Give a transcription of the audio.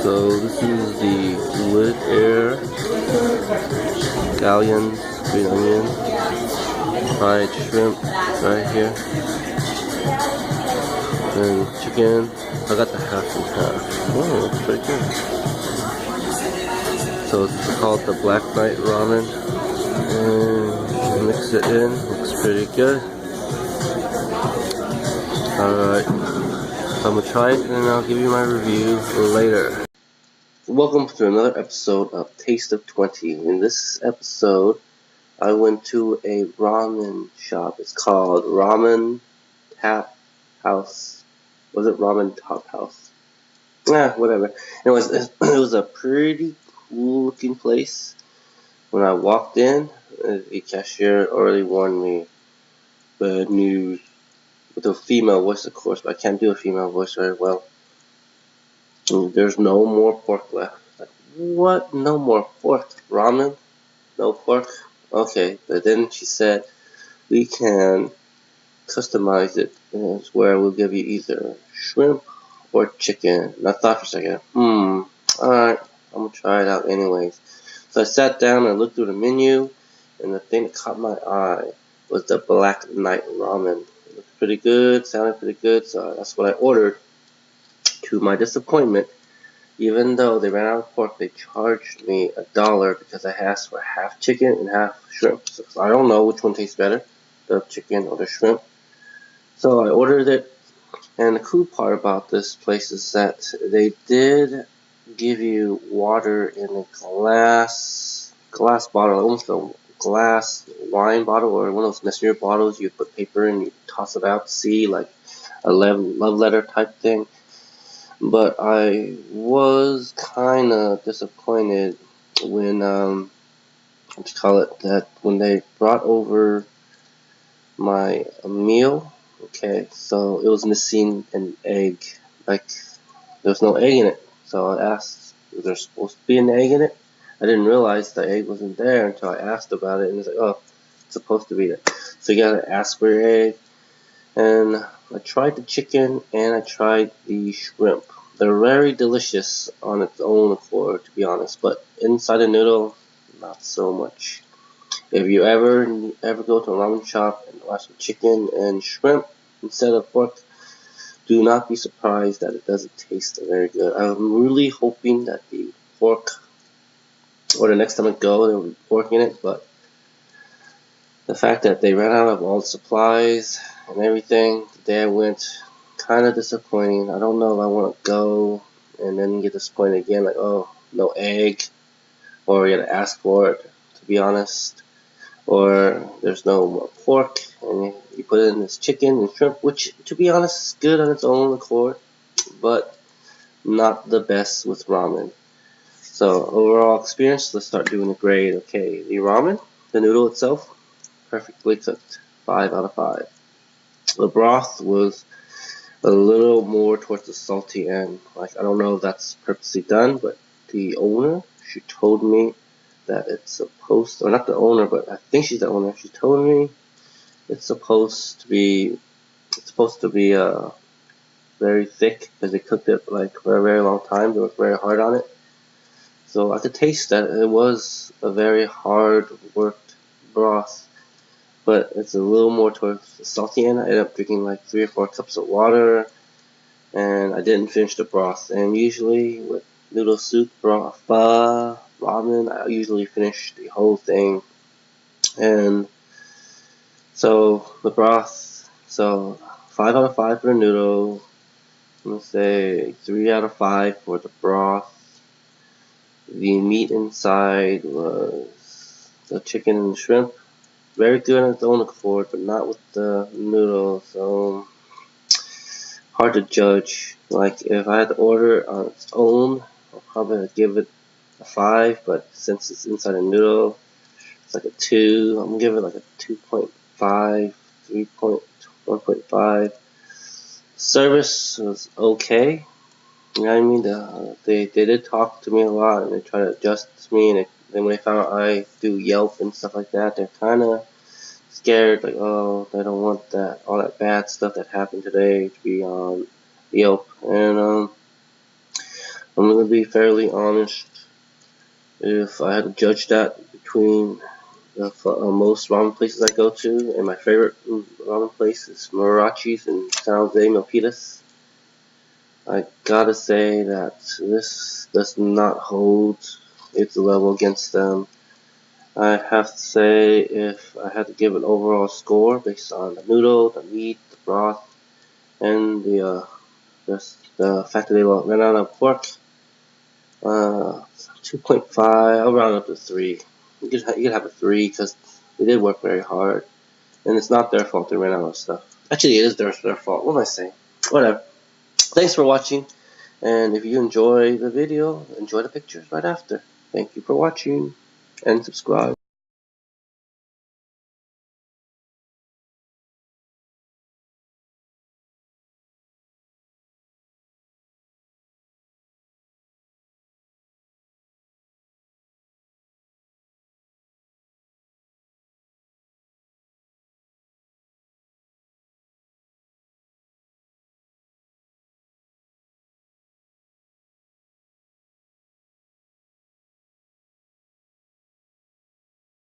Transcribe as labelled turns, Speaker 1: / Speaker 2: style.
Speaker 1: So this is the wood air, scallions, green onion, fried shrimp right here, and chicken. I got the half and half. Oh, looks pretty good. So it's called the Black Knight Ramen, and mix it in. Looks pretty good. Alright, so I'm gonna try it and then I'll give you my review later. Welcome to another episode of Taste of 20. In this episode, I went to a ramen shop. It's called Ramen Top House. Was it Ramen Top House? Whatever. Anyways, it was a pretty cool looking place. When I walked in, the cashier already warned me bad news with a female voice, of course, but I can't do a female voice very well. There's no more pork left. Like, what? No more pork? Ramen? No pork? Okay, but then she said we can customize it. And it's where we'll give you either shrimp or chicken. And I thought for a second, alright, I'm gonna try it out anyways. So I sat down and looked through the menu, and the thing that caught my eye was the Black Knight Ramen. It looked pretty good, sounded pretty good, so that's what I ordered. To my disappointment, even though they ran out of pork, they charged me $1 because I asked for half chicken and half shrimp. So I don't know which one tastes better, the chicken or the shrimp. So I ordered it, and the cool part about this place is that they did give you water in a glass bottle, almost a glass wine bottle or one of those mystery bottles you put paper in and you toss it out to see, like a love letter type thing. But I was kind of disappointed when, when they brought over my meal. Okay, so it was missing an egg. Like, there was no egg in it. So I asked, was there supposed to be an egg in it? I didn't realize the egg wasn't there until I asked about it, and it's like, oh, it's supposed to be there. So you gotta ask for your egg. And I tried the chicken and I tried the shrimp. They're very delicious on its own accord, to be honest, but inside the noodle, not so much. If you ever go to a ramen shop and ask for chicken and shrimp instead of pork, do not be surprised that it doesn't taste very good. I'm really hoping that the pork, or the next time I go, there will be pork in it, but the fact that they ran out of all the supplies and everything, the day I went, kind of disappointing. I don't know if I want to go and then get disappointed again, like, oh, no egg, or you gotta ask for it, to be honest, or there's no more pork, and you put in this chicken and shrimp, which, to be honest, is good on its own accord, but not the best with ramen. So, overall experience, let's start doing the grade. Okay, the ramen, the noodle itself, perfectly cooked, 5 out of 5. The broth was a little more towards the salty end. Like, I don't know if that's purposely done, but the owner, she told me that it's supposed to, or not the owner, but I think she's the owner. She told me it's supposed to be very thick because they cooked it like for a very long time. They worked very hard on it. So I could taste that it was a very hard worked broth, but it's a little more towards the salty end. I ended up drinking like 3 or 4 cups of water, and I didn't finish the broth. And usually with noodle soup, broth, ramen, I usually finish the whole thing. And so the broth, so 5 out of 5 for the noodle. I'm gonna say 3 out of 5 for the broth. The meat inside was the chicken and shrimp. Very good on its own accord, but not with the noodles. So hard to judge. Like, if I had to order it on its own, I'll probably give it a 5. But since it's inside a noodle, it's like a 2. I'm gonna give it like a 2.5, 1.5. Service was okay. You know what I mean? They did talk to me a lot, and they tried to adjust me, and then when they found out I do Yelp and stuff like that, they're kind of scared, like, oh, they don't want that, all that bad stuff that happened today to be on Yelp. And I'm going to be fairly honest. If I had to judge that between the most ramen places I go to, and my favorite ramen place is Marachi's in San Jose, Milpitas, I gotta say that this does not hold its level against them. I have to say, if I had to give an overall score based on the noodle, the meat, the broth, and the fact that they ran out of pork, 2.5. I'll round up to 3. You could have a 3 because they did work very hard, and it's not their fault they ran out of stuff. Actually, it is their fault. What am I saying? Whatever. Thanks for watching, and if you enjoy the video, enjoy the pictures right after. Thank you for watching, and subscribe.